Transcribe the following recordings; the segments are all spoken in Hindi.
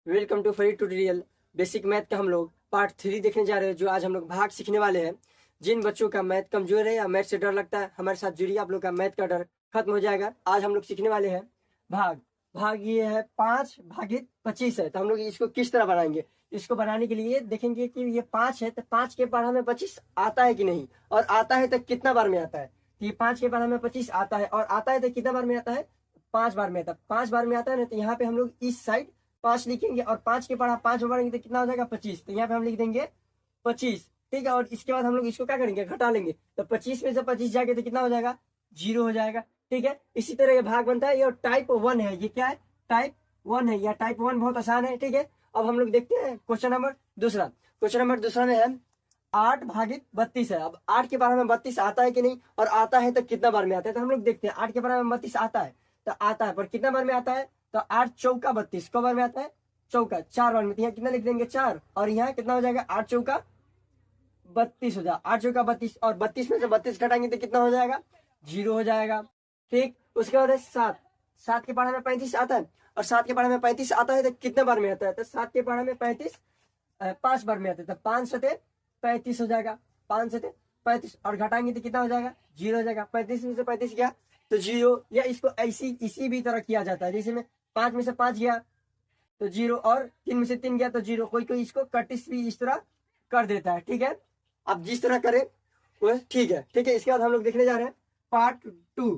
Welcome to free tutorial. Basic math का हम लोग पार्ट 3 देखने जा रहे हैं, जो आज हम लोग भाग सीखने वाले हैं। जिन बच्चों का मैथ कमजोर है या मैथ से डर लगता है, हमारे साथ जुड़िए, आप लोग का मैथ का डर खत्म हो जाएगा। आज हम लोग सीखने वाले हैं भाग। भाग ये है 5/25 है, तो हम लोग इसको किस तरह बनाएंगे। इसको बनाने के लिए देखेंगे कि ये 5 है, तो 5 के पढ़ा में 25 आता है कि नहीं, और आता है तो कितना बार में आता है। तो ये 5 के पढ़ा में 25 आता है, और आता है तो कितना बार में आता है, 5 बार में आता है। 5 बार में आता है ना, तो यहाँ पे हम लोग इस साइड 5 लिखेंगे, और 5 के पढ़ा 5 में बढ़ेंगे तो कितना हो जाएगा 25। तो यहाँ पे हम लिख देंगे 25, ठीक है। और इसके बाद हम लोग इसको क्या करेंगे, घटा लेंगे। तो 25 में से 25 जाके तो कितना हो जाएगा, 0 हो जाएगा, ठीक है। इसी तरह ये भाग बनता है। ये टाइप 1 है, ये क्या है, टाइप 1 है। या टाइप 1 बहुत आसान है, ठीक है। अब हम लोग देखते हैं क्वेश्चन नंबर दूसरा। क्वेश्चन नंबर दूसरा में है 8/32 है। अब 8 के बारे में 32 आता है कि नहीं, और आता है तो कितना बार में आता है। तो हम लोग देखते हैं 8 के बारे में 32 आता है, तो आता है पर कितना बार में आता है। तो 8 चौका 32 कब बार में आता है, चौका 4 बार में। तो यहाँ कितना लिख देंगे 4, और यहाँ कितना हो जाएगा 8 चौका 32 हो जाएगा। 8 चौका 32, और 32 में से 32 घटाएंगे तो कितना हो जाएगा, 0 हो जाएगा, ठीक। उसके बाद है 7। 7 के पढ़ा में 35 आता है, और 7 के पढ़ा में 35 आता है तो कितने बार में आता है। तो 7 के पढ़ा में 35 5 बार में आता है। तो 5 सते 35 हो जाएगा, 5 सते 35, और घटाएंगे तो कितना हो जाएगा, 0 हो जाएगा। 35 में से 35 गया तो 0। या इसको ऐसी इसी भी तरह किया जाता है, जैसे में 5 में से 5 गया तो 0, और 3 में से 3 गया तो 0। कोई कोई इसको कटिस भी इस तरह कर देता है, ठीक है। अब जिस तरह करें वो ठीक है, ठीक है। इसके बाद हम लोग देखने जा रहे हैं पार्ट 2।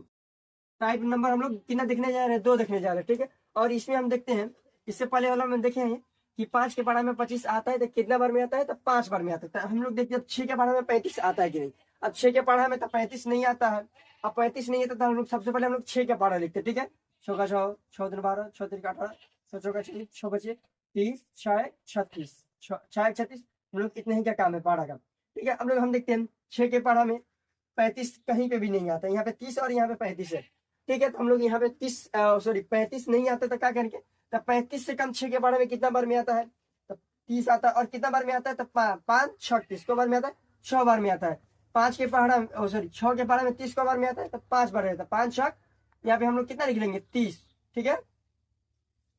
टाइप नंबर हम लोग कितना देखने जा रहे हैं, 2 देखने जा रहे हैं, ठीक है। और इसमें हम देखते हैं, इससे पहले वाला में देखे हैं कि 5 के पढ़ा में 25 आता है तो कितना बार में आता है, तो 5 बार में आता है। तो हम लोग देखते हैं 6 के पढ़ा में 35 आता है कि नहीं। अब 6 के पढ़ा में तो 35 नहीं आता है। अब 35 नहीं आता तो हम लोग सबसे पहले हम लोग 6 के पढ़ा लिखते हैं, ठीक है। 6 का 6, 6 दूनी 12, 6 तीन 18, 6 चौका 26, 6 बचे 30, 6 36, 6 36। हम लोग इतने ही क्या काम है पढ़ा का, ठीक है। हम लोग हम देखते हैं 6 के पढ़ा में 35 कहीं पे भी नहीं आता। यहाँ पे 30 और यहाँ पे 35 है, ठीक है। तो हम लोग यहाँ पे 35 नहीं आता तो क्या करेंगे। तो 35 से कम 6 के बारे में कितना बार में आता है, तो 30 आता है। और कितना बार में आता है, तो 5 36 को बार में आता है, 6 बार में आता है। 5 के पहाड़ा 6 के पहाड़ा में 30 को बार में आता है, तो 5 बार रहता है। 5 6, यहाँ पे हम लोग कितना लिख लेंगे 30, ठीक है।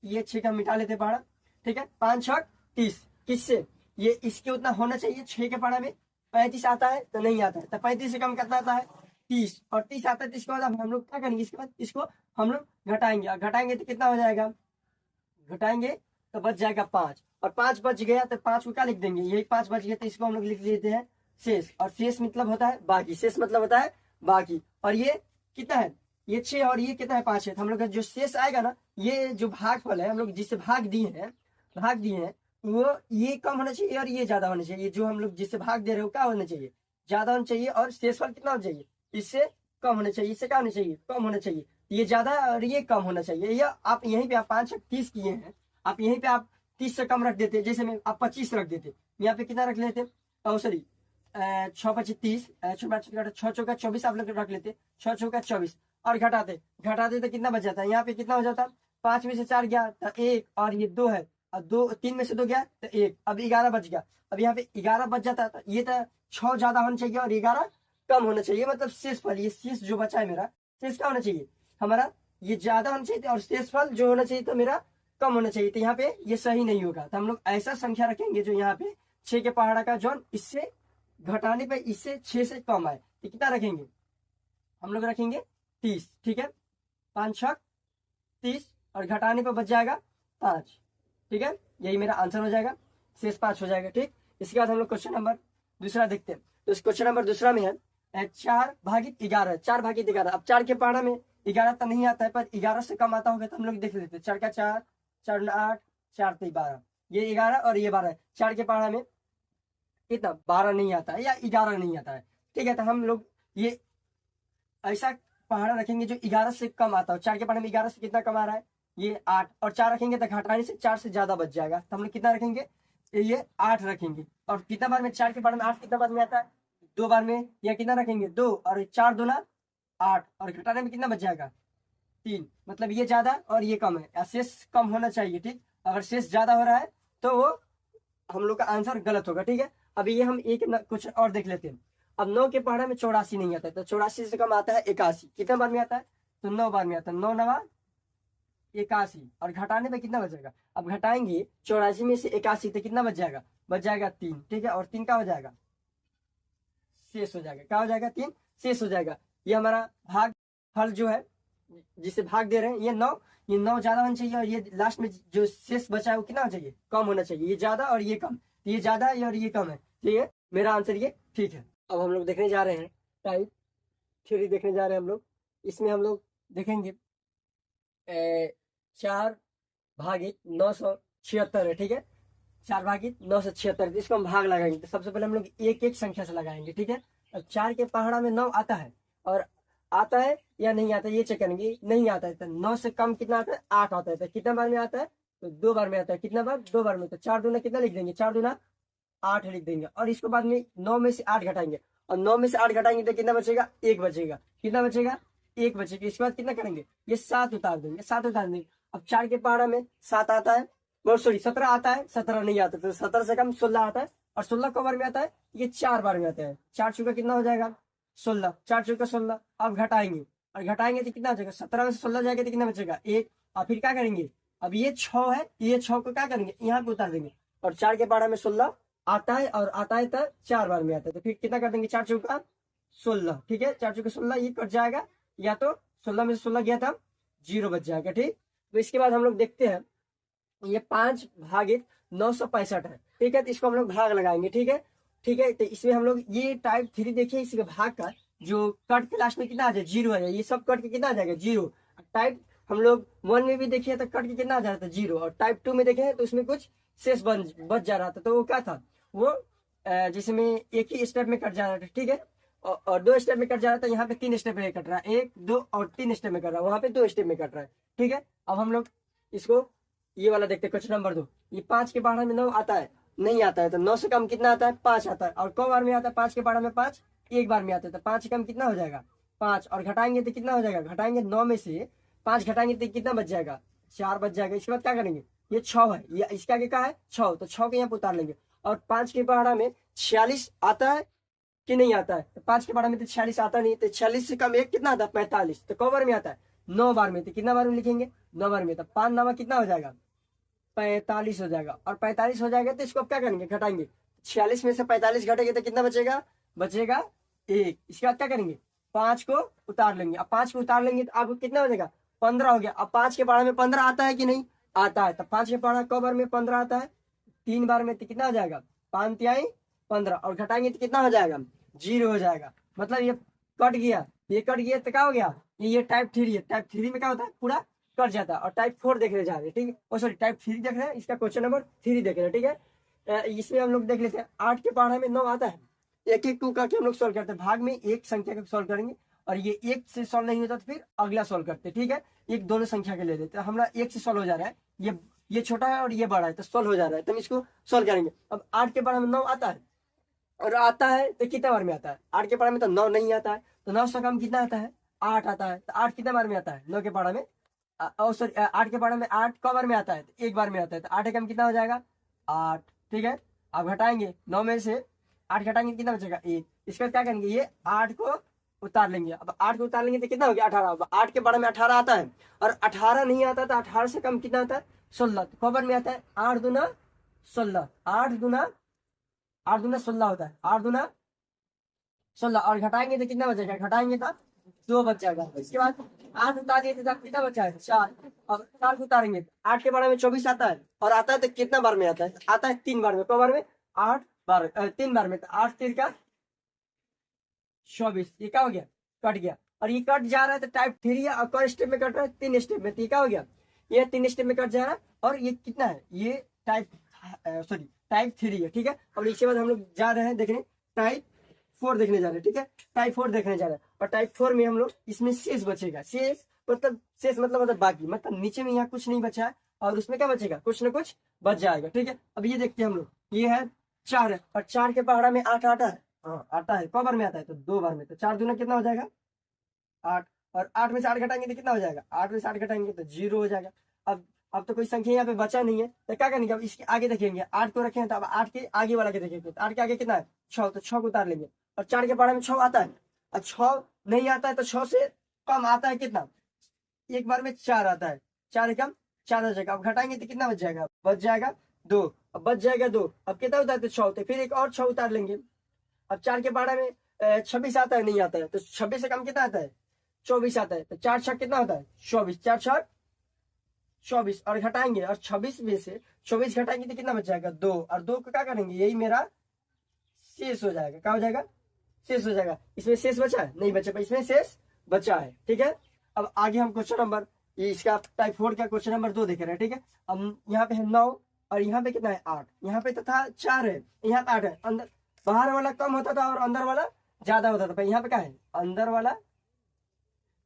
ये 6 का मिटा लेते पहाड़ा, ठीक है। 5 6 30, किससे, ये इसके उतना होना चाहिए। 6 के पहाड़ा में 35 आता है तो नहीं आता है, तो 35 से कम कितना आता है 30, और 30 आता है। तो इसके बाद हम लोग क्या करेंगे, इसके बाद इसको हम लोग घटाएंगे, और घटाएंगे तो कितना हो जाएगा, घटाएंगे तो बच जाएगा 5, और 5 बच गया तो 5 को क्या लिख देंगे, यही 5 बच गया तो इसको हम लोग लिख लेते हैं शेष। और शेष मतलब होता है बाकी, शेष मतलब होता है बाकी। और ये कितना है, ये 6, और ये कितना है 5 है। तो हम लोग का जो शेष आएगा ना, ये जो भागफल है हम लोग जिससे भाग दिए हैं वो ये कम होना चाहिए और ये ज्यादा होना चाहिए। जो हम लोग जिससे भाग दे रहे हो क्या होना चाहिए, ज्यादा होना चाहिए। और शेषफल कितना होना चाहिए, इससे कम होना चाहिए, इससे क्या होना चाहिए, कम होना चाहिए। ये ज्यादा और ये कम होना चाहिए। या आप यहीं पे आप 5 30 किए हैं, आप यहीं पे आप 30 से कम रख देते, जैसे में आप 25 रख देते, यहाँ पे कितना रख लेते, सॉरी 6 25 30, 6 चौका 24 आप लोग रख लेते, 6 चौका 24, और घटाते तो कितना बच जाता है, यहाँ पे कितना हो जाता, 5 में से 4 गया तो 1, और ये 2 है, और 2 3 में से 2 गया तो 1, अब 11 बच गया। अब यहाँ पे 11 बच जाता है, तो ये तो 6 ज्यादा होना चाहिए और 11 कम होना चाहिए। मतलब शेष फल, ये शेष जो बचा है मेरा, शेष क्या होना चाहिए हमारा, ये ज्यादा होना चाहिए, और शेष फल जो होना चाहिए तो मेरा कम होना चाहिए। तो यहाँ पे ये सही नहीं होगा, तो हम लोग ऐसा संख्या रखेंगे जो यहाँ पे 6 के पहाड़ा का जोन इससे घटाने पे इससे 6 से कम आए। तो कितना रखेंगे, हम लोग रखेंगे 30, ठीक है। 5 6 30, और घटाने पे बच जाएगा 5, ठीक है। यही मेरा आंसर हो जाएगा, शेष 5 हो जाएगा, ठीक। इसके बाद हम लोग क्वेश्चन नंबर दूसरा देखते हैं। तो इस क्वेश्चन नंबर दूसरा में है 4/11, 4/11। अब 4 के पहाड़ा में 11 तो नहीं आता है, पर 11 से कम आता होगा तो हम लोग देख लेते हैं। 4 का 4, 4 8, 4 3 12, ये 11 और ये 12 है। 4 के पहाड़ा में कितना 12 नहीं आता है, या 11 नहीं आता है, ठीक है। तो हम लोग ये ऐसा पहाड़ा रखेंगे जो 11 से कम आता हो। 4 के पहाड़े में 11 से कितना कम आ रहा है, ये 8, और 4 रखेंगे तो घटाने से 4 से ज्यादा बच जाएगा। तो हम लोग कितना रखेंगे, ये 8 रखेंगे। और कितना बार में 4 के पहाड़े में 8 कितना बार में आता है, 2 बार में। या कितना रखेंगे 2, और 4 दूना 8, और घटाने में कितना बच जाएगा 3। मतलब ये ज्यादा और ये कम है, शेष कम होना चाहिए, ठीक। अगर शेष ज्यादा हो रहा है तो वो हम लोग का आंसर गलत होगा, ठीक है। अभी ये हम एक कुछ और देख लेते हैं। अब 9 के पहाड़ा में 84 नहीं आता है, तो 84 से कम आता है 81। कितना बार में आता है, तो 9 बार में आता है। 9 9 81, और घटाने में कितना बचेगा, अब घटाएंगे 84 में से 81 तो कितना बच जाएगा? बच जाएगा 3, ठीक है। और 3 का हो जाएगा शेष हो जाएगा, क्या हो जाएगा? 3 शेष हो जाएगा। ये हमारा भाग फल जो है जिसे भाग दे रहे हैं, ये 9, ये 9 ज्यादा होना चाहिए, और ये लास्ट में जो शेष बचा है वो कितना होना चाहिए? कम होना चाहिए। ये ज्यादा और ये कम, ये ज्यादा है और ये कम है, ठीक है। मेरा आंसर ये ठीक है। अब हम लोग देखने जा रहे हैं टाइप 3 देखने जा रहे हैं हम लोग। इसमें हम लोग देखेंगे 4 भागित 976 है, ठीक है। 4 भागित 976, इसको हम भाग लगाएंगे। तो सबसे पहले हम लोग एक एक संख्या से लगाएंगे, ठीक है। अब 4 के पहाड़ा में 9 आता है, और आता है या नहीं आता है ये चेक करेंगे। नहीं आता है तो 9 से कम कितना आता है? 8 आता है। तो कितना बार में आता है? तो 2 बार में आता है। कितना बार? 2 बार में। तो 4 दूना कितना लिख देंगे? 4 दूना 8 लिख देंगे। और इसको बाद में 9 में से 8 घटाएंगे, और 9 में से 8 घटाएंगे तो कितना बचेगा? 1 बचेगा। कितना बचेगा? 1 बचेगा। इसके बाद कितना करेंगे? ये 7 उतार देंगे, 7 उतार देंगे। अब 4 के पहाड़ा में 7 आता है, सॉरी 17 आता है, 17 नहीं आता। तो 17 से कम 16 आता है, और 16 कब बार में आता है? ये 4 बार में आता है। 4 चौका कितना हो जाएगा? 16, 4 चौका 16। अब घटाएंगे, और घटाएंगे तो कितना हो जाएगा? 17 में से 16 जाएगा तो कितना बचेगा? 1। और फिर क्या करेंगे? अब ये 6 है, ये 6 को क्या करेंगे? यहाँ पे उतार देंगे। और 4 के पहाड़ा में 16 आता है, और आता है तो 4 बार में आता है। तो फिर कितना कर देंगे? 4 चौका 16, ठीक है। 4 चौका 16, ये कट जाएगा, या तो 16 में से 16 गया था, 0 बच जाएगा, ठीक। तो इसके बाद हम लोग देखते हैं ये 5 भागित 965 है, ठीक है। तो इसको हम लोग भाग लगाएंगे, ठीक है, ठीक है। तो इसमें हम लोग ये टाइप 3 देखिए, इसके भाग का जो कट के लास्ट में कितना आ जाए? 0 आ जाए। ये सब कट के कितना आ जाएगा? 0। टाइप हम लोग 1 में भी देखिए तो कट के कितना आ जा रहा था? 0। और टाइप 2 में देखे तो उसमें कुछ शेष बच जा रहा था। तो वो क्या था? वो जिसमें एक ही स्टेप में कट जा रहा था, ठीक है। और 2 स्टेप में कट जा रहा था, यहाँ पे 3 स्टेप में कट रहा है। 1, 2 और 3 स्टेप में कट रहा है, वहां पे 2 स्टेप में कट रहा है, ठीक है। अब हम लोग इसको ये वाला देखते हैं, क्वेश्चन नंबर 2। ये 5 के पहाड़ा में 9 आता है? नहीं आता है। तो 9 से कम कितना आता है? 5 आता है। और कौ बार में आता है? 5 के पहाड़ा में 5 1 बार में आता है। तो 5 से कम कितना हो जाएगा? 5। और घटाएंगे तो कितना हो जाएगा? घटाएंगे 9 में से 5 घटाएंगे तो कितना बच जाएगा? 4 बच जाएगा। इसके बाद क्या करेंगे? ये 6 है, ये इसके आगे क्या है? 6। तो 6 के यहाँ पे उतार लेंगे। और 5 के पहाड़ा में 46 आता है कि नहीं आता है? तो 5 के पहाड़ा में तो 46 आता नहीं। तो 46 से कम 1 कितना आता है? 45। तो कौ बार में आता है? 9 बार में। तो कितना बार में लिखेंगे? 9 बार में। तो 5 9 कितना हो जाएगा? 45 हो जाएगा। और 45 हो जाएगा तो इसको अब क्या करेंगे? घटाएंगे। 46 में से 45 घटेंगे तो कितना बचेगा? बचेगा 1। इसके बाद क्या करेंगे? 5 को उतार लेंगे। अब 5 को उतार लेंगे तो आपको कितना हो जाएगा? 15 हो गया। अब 5 के पहाड़ा में 15 आता है कि नहीं? आता है। तो 5 के पहाड़ा कब बार में 15 आता है? 3 बार में। तो कितना हो जाएगा? 5 तिहाई 15। और घटाएंगे तो कितना हो जाएगा? 0 हो जाएगा। मतलब ये कट गया, ये कट गया तो क्या हो गया? ये टाइप 3 है। टाइप 3 में क्या होता है? पूरा कट जाता है। और टाइप 4 देखने जा रहे हैं, ठीक है। और सॉरी टाइप 3 देख रहे हैं, इसका क्वेश्चन नंबर 3 देख रहे हैं, ठीक है। इसमें हम लोग देख लेते हैं 8 के पहाड़ा में 9 आता है। एक एक टू करके हम लोग सोल्व करते हैं। भाग में एक संख्या को सोल्व करेंगे, और ये 1 से सोल्व नहीं होता तो फिर अगला सोल्व करते हैं, ठीक है। एक दोनों संख्या के ले लेते हैं। हमारा 1 से सोल्व हो जा रहा है, ये छोटा है और ये बड़ा है, तो सोल्व हो जा रहा है, तो हम इसको सोल्व करेंगे। अब 8 के पहाड़ा में 9 आता है, और आता है तो कितना बार में आता है? 8 के पहाड़ा में तो 9 नहीं आता है। तो 9 से कम कितना आता है? 8 आता है। तो 8 कितना बार में आता है? 9 के पहाड़ा में सॉरी 8 के पहाड़ा में 8 कब बार में आता है? तो 1 बार में आता है। तो 8 कम कितना हो जाएगा? 8, ठीक है। अब घटाएंगे 9 में से 8 घटाएंगे तो कितना बचेगा? 1। इसका क्या करेंगे? ये 8 को उतार लेंगे। अब 8 को उतार लेंगे तो कितना हो गया? 18। अब 8 के पहाड़ा में 18 आता है, और 18 नहीं आता। तो 18 से कम कितना आता है? 16। तो कब बार में आता है? 8 दूना 16, 8 दूना 16 होता है। 8 दूना 16। और घटाएंगे तो कितना बचेगा? घटाएंगे तो 2 बच जाएगा। इसके बाद 8 उतार दिए तो कितना बचा है? 4। अब 4 को उतारेंगे, 8 के बारे में 24 आता है, और आता है तो कितना बार में आता है? आता है 3 बार में। कौ बार में? 8 बार 3 बार में। तो 8 3 का 24। ये क्या हो गया? कट गया। और ये कट जा रहा है तो टाइप 3 है, और कौन स्टेप में कट रहा है? 3 स्टेप में। तो ये क्या हो गया? ये 3 स्टेप में कट जा रहा है। और ये कितना है? ये टाइप सॉरी टाइप 3 है, ठीक है। और इसके बाद हम लोग जा रहे हैं देखने टाइप 4 देखने जा रहे हैं, ठीक है। टाइप 4 देखने जा रहे हैं, और टाइप 4 में हम लोग इसमें शेष बचेगा। शेष मतलब बाकी, मतलब नीचे में यहाँ कुछ नहीं बचा है, और उसमें क्या बचेगा? कुछ ना कुछ बच जाएगा, ठीक है। अब ये देखते हैं हम लोग, ये है 4 है, और 4 के पहाड़ा में 8 आता है। हाँ आता है। कौ बार में आता है? तो 2 बार में। तो 4 दूना कितना हो जाएगा? 8। और 8 में से 8 घटाएंगे तो कितना हो जाएगा? 8 में से 8 घटाएंगे तो 0 हो जाएगा। अब तो कोई संख्या यहाँ पे बचा नहीं है, तो क्या करेंगे? अब इसके आगे देखेंगे, 8 को रखें तो अब 8 के आगे वाला के देखेंगे। तो 8 के आगे कितना है? 6। तो 6 को उतार लेंगे। और 4 के पहाड़ा में 6 आता है, और 6 नहीं आता है। तो 6 से कम आता है कितना? 1 बार में 4 आता है। 4 कम 4 हो जाएगा। अब घटाएंगे तो कितना बच जाएगा? बच जाएगा 2। अब बच जाएगा 2, अब कितना होता है? तो 6 होता है। फिर एक और 6 उतार लेंगे। अब 4 के बारे में 26 आता है, नहीं आता है, तो 26 से कम कितना आता है? 24 आता है। तो 4 छक कितना होता है? 24। 4 छक 24, और घटाएंगे, और 26 में से 24 घटाएंगे तो कितना बच जाएगा? 2। और 2 को क्या करेंगे? यही मेरा शेष हो जाएगा। क्या हो जाएगा? शेष हो जाएगा। इसमें शेष बचा है? नहीं बचा, इसमें शेष बचा है। ठीक है, अब आगे हम क्वेश्चन नंबर, ये इसका टाइप 4 का क्वेश्चन नंबर 2 देख रहे हैं। ठीक है, अब यहाँ पे है 9, और यहाँ पे कितना है? 8। यहाँ पे तो था 4 है, यहाँ पे 8 है। अंदर बाहर वाला कम होता था और अंदर वाला ज्यादा होता था। पर यहाँ पे क्या है? अंदर वाला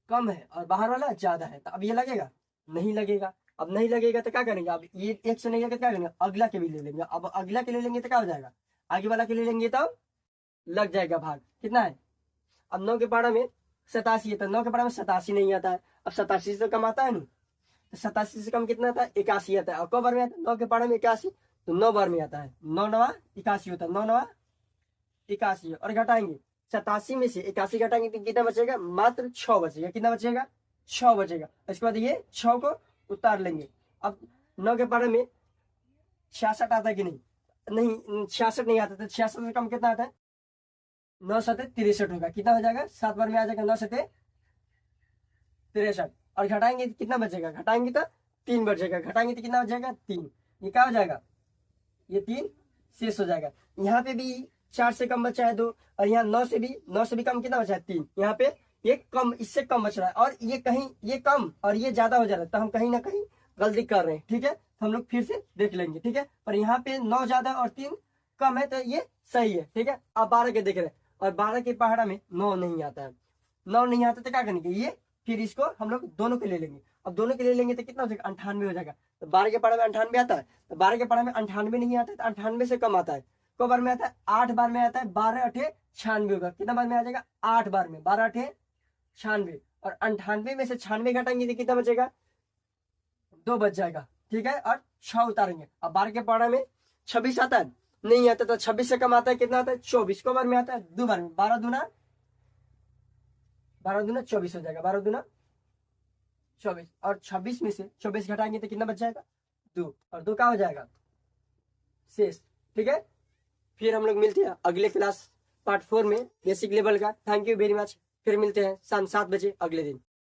कम है और बाहर वाला ज्यादा है। तो अब ये लगेगा? नहीं लगेगा। अब नहीं लगेगा तो क्या करेंगे? अब ये एक से नहीं लगेगा, क्या करेंगे? अगला के भी ले लेंगे। अब अगला के ले लेंगे तो क्या हो जाएगा? आगे वाला के ले लेंगे तो लग जाएगा भाग। कितना है? अब 9 के पारा में 87 है, तो 9 के पारा में 87 नहीं आता है। अब 87 से कम आता है ना, तो 87 से कम कितना आता है? 81 आता है। और कब बार में आता है? 9 के पारा में 81, तो 9 बार में आता है। 9 9 81 होता है। 9 9 81, और घटाएंगे 87 में से 81 घटाएंगे तो कितना बचेगा? मात्र 6 बचेगा। कितना बचेगा? 6 बचेगा। इसके बाद ये 6 को उतार लेंगे। अब 9 के पारे में 66 आता है कि नहीं? नहीं, 66 नहीं आता। तो 66 से कम कितना आता है? 9 7 63 होगा। कितना हो जाएगा? 7 बार में आ जाएगा 9 7 63, और घटाएंगे तो कितना बचेगा? घटाएंगे तो 3 बचेगा। घटाएंगे तो कितना बचेगा? 3। ये क्या हो जाएगा? ये 3 शेष हो जाएगा। यहाँ पे भी 4 से कम बचा है 2, और यहाँ 9 से भी कम कितना बचा है? 3। यहाँ पे ये कम, इससे कम बच रहा है, और ये कहीं ये कम और ये ज्यादा हो जा रहा है, तो हम कहीं ना कहीं गलती कर रहे हैं। ठीक है, तो हम लोग फिर से देख लेंगे। ठीक है, पर यहाँ पे 9 ज्यादा और 3 कम है, तो ये सही है। ठीक है, आप 12 के देख रहे हैं, और 12 के पहाड़ा में 9 नहीं आता है। 9 नहीं आता तो क्या करेंगे? ये फिर इसको हम लोग दोनों के ले लेंगे। अब दोनों के ले लेंगे तो कितना हो जाएगा? 98 हो जाएगा। तो 12 के पहाड़ा में 98 आता है, तो 12 के पहाड़ा में 98 नहीं आता है, तो 98 से कम आता है। को बार में आता है? 8 बार में आता है। 12 8 96 होगा। कितना बार में आ जाएगा? 8 बार में। 12 8 96, और 98 में से 96 घटाएंगे तो कितना बचेगा? 2 बच जाएगा। ठीक है, और 6 उतारेंगे। अब 12 के पहाड़ा में 26 आता है? नहीं आता। तो 26 से कम आता है, कितना आता है? 24। को बार में आता है? 2 बार में। 12 दूना 24 हो जाएगा। 12 दूना 24, और 26 में से 24 घटाएंगे तो कितना बच जाएगा? 2, और 2 क्या हो जाएगा? शेष। ठीक है, फिर हम लोग मिलते हैं अगले क्लास पार्ट 4 में, बेसिक लेवल का। Thank you very much. फिर मिलते हैं शाम 7 बजे अगले दिन।